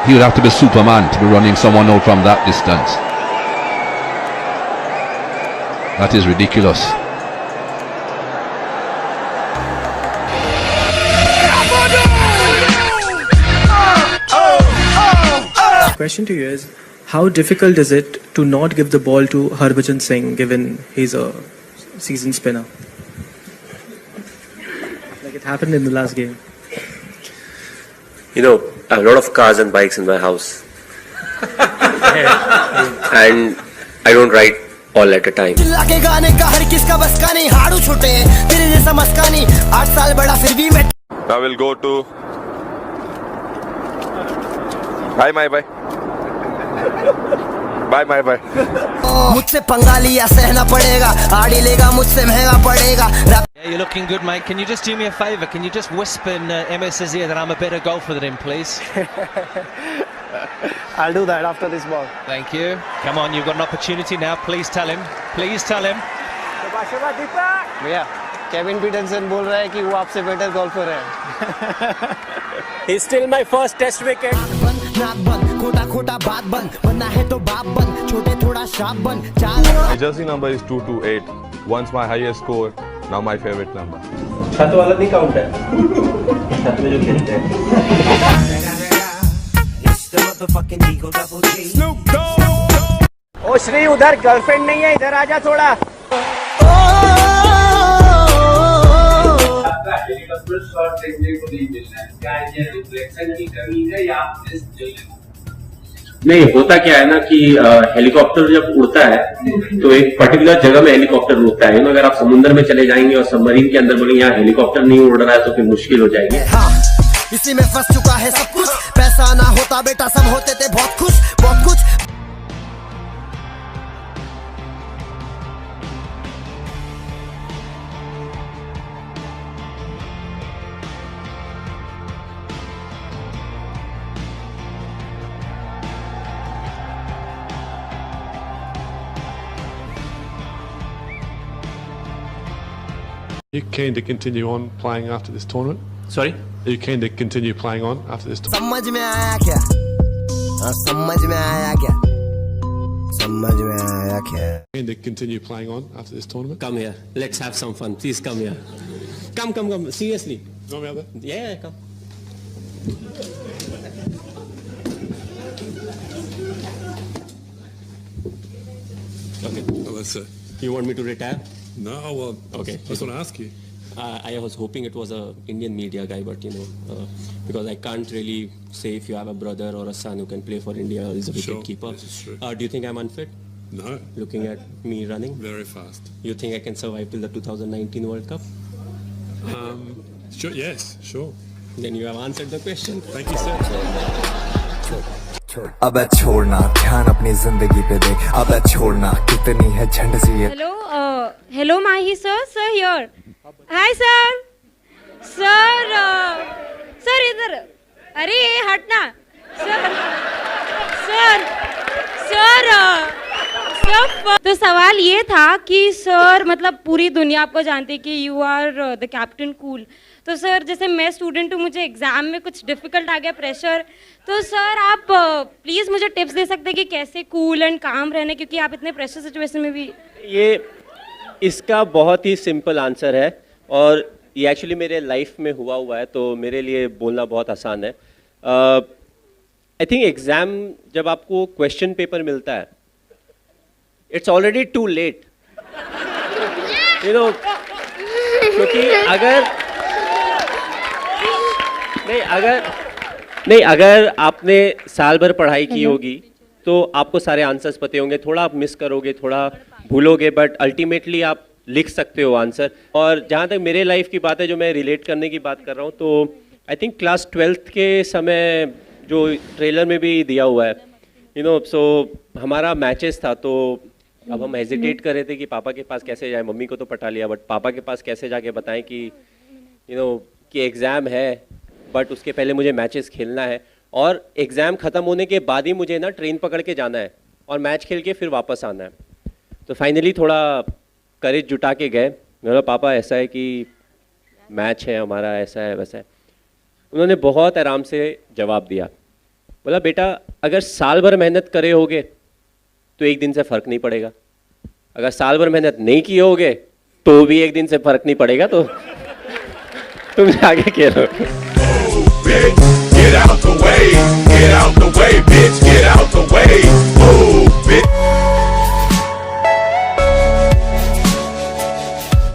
He would have to be Superman to be running someone out from that distance. That is ridiculous. Question to you is, how difficult is it to not give the ball to Harbhajan Singh given he's a seasoned spinner? Like it happened in the last game. You know, I have a lot of cars and bikes in my house. And I don't ride all at a time. I will go to... Bye. Bye. मुझसे पंगा लिया सहना पड़ेगा आड़ी लेगा मुझसे महंगा पड़ेगा. Yeah, you're looking good, mate. Can you just do me a favour? Can you just whisper in MS's ear that I'm a better golfer than him, please? I'll do that after this ball. Thank you. Come on, you've got an opportunity now. Please tell him. Please tell him. भैया Kevin Pietersen बोल रहा है कि वो आपसे better golfer है. He's still my first test wicket. नाक बंद खोटा खोटा बात बंद बनना है तो बाप बंद छोटे थोड़ा शाप बंद चाल. My jersey number is 228. Once my highest score, now my favorite number. छत वाला नहीं काउंट है. छत में जो खेलते हैं. ओ श्री उधर गर्लफ्रेंड नहीं है इधर आजा थोड़ा. नहीं, होता क्या है ना कि हेलीकॉप्टर जब उड़ता है तो एक पर्टिकुलर जगह में हेलीकॉप्टर उड़ता है. अगर आप समुद्र में चले जाएंगे और सबमरीन के अंदर बोलेंगे यहाँ हेलीकॉप्टर नहीं उड़ रहा है तो फिर मुश्किल हो जाएगी. इसी में फंस चुका है सब कुछ. पैसा ना होता बेटा सब होते थे बहुत खुश बहुत कुछ. Are you keen to continue on playing after this tournament? Sorry? Are you keen to continue playing on after this tournament? समझ में आया क्या? समझ में आया क्या? समझ में आया क्या? Keen to continue playing on after this tournament? Come here. Let's have some fun. Please come here. Come. Seriously. You want me out there? Yeah, come. Okay. Oh, that's it. You want me to retire? No, well, Okay. I just want to ask you. I was hoping it was a Indian media guy, but because I can't really say if you have a brother or a son who can play for India or is a Sure, wicket keeper. this is true. Do you think I'm unfit? No, Looking at me running, very fast. you think I can survive till the 2019 World Cup? Sure, yes, sure. Then you have answered the question. Thank you, sir. अबे छोड़ना ध्यान अपनी जिंदगी पे दे. अबे छोड़ना कितनी है झंड सी ये. Hello, Mahi sir. Sir here. Hi sir. Sir इधर. अरे हटना. सर. तो सवाल ये था कि सर मतलब पूरी दुनिया आपको जानती है कि you are the captain cool. तो सर जैसे मैं स्टूडेंट हूँ, मुझे एग्जाम में कुछ डिफिकल्ट आ गया प्रेशर, तो सर आप प्लीज़ मुझे टिप्स दे सकते हैं कि कैसे कूल एंड काम रहना, क्योंकि आप इतने प्रेशर सिचुएशन में भी. ये इसका बहुत ही सिंपल आंसर है और ये एक्चुअली मेरे लाइफ में हुआ है तो मेरे लिए बोलना बहुत आसान है. आई थिंक एग्ज़ाम जब आपको क्वेश्चन पेपर मिलता है, it's already too late. You know, क्योंकि अगर आपने साल भर पढ़ाई की होगी तो आपको सारे आंसर्स पते होंगे. थोड़ा आप मिस करोगे, थोड़ा भूलोगे, बट अल्टीमेटली आप लिख सकते हो आंसर. और जहाँ तक मेरे लाइफ की बात है, जो मैं रिलेट करने की बात कर रहा हूँ, तो आई थिंक क्लास 12th के समय जो ट्रेलर में भी दिया हुआ है, यू नो, सो हमारा मैचेस था. तो अब हम हेजिटेट कर रहे थे कि पापा के पास कैसे जाए. मम्मी को तो पटा लिया, बट पापा के पास कैसे जाके बताएं कि यू नो कि एग्ज़ाम है, बट उसके पहले मुझे मैचेस खेलना है और एग्ज़ाम ख़त्म होने के बाद ही मुझे ना ट्रेन पकड़ के जाना है और मैच खेल के फिर वापस आना है. तो फाइनली थोड़ा करेज जुटा के गए. मेरा पापा ऐसा है कि मैच है हमारा, ऐसा है वैसा है. उन्होंने बहुत आराम से जवाब दिया बोला बेटा अगर साल भर मेहनत करे होगे तो एक दिन से फर्क नहीं पड़ेगा, अगर साल भर मेहनत नहीं किए होगे तो भी एक दिन से फर्क नहीं पड़ेगा, तो तुम आगे खेलो। Get out the way, get out the way, bitch, get out the way. Move, bitch.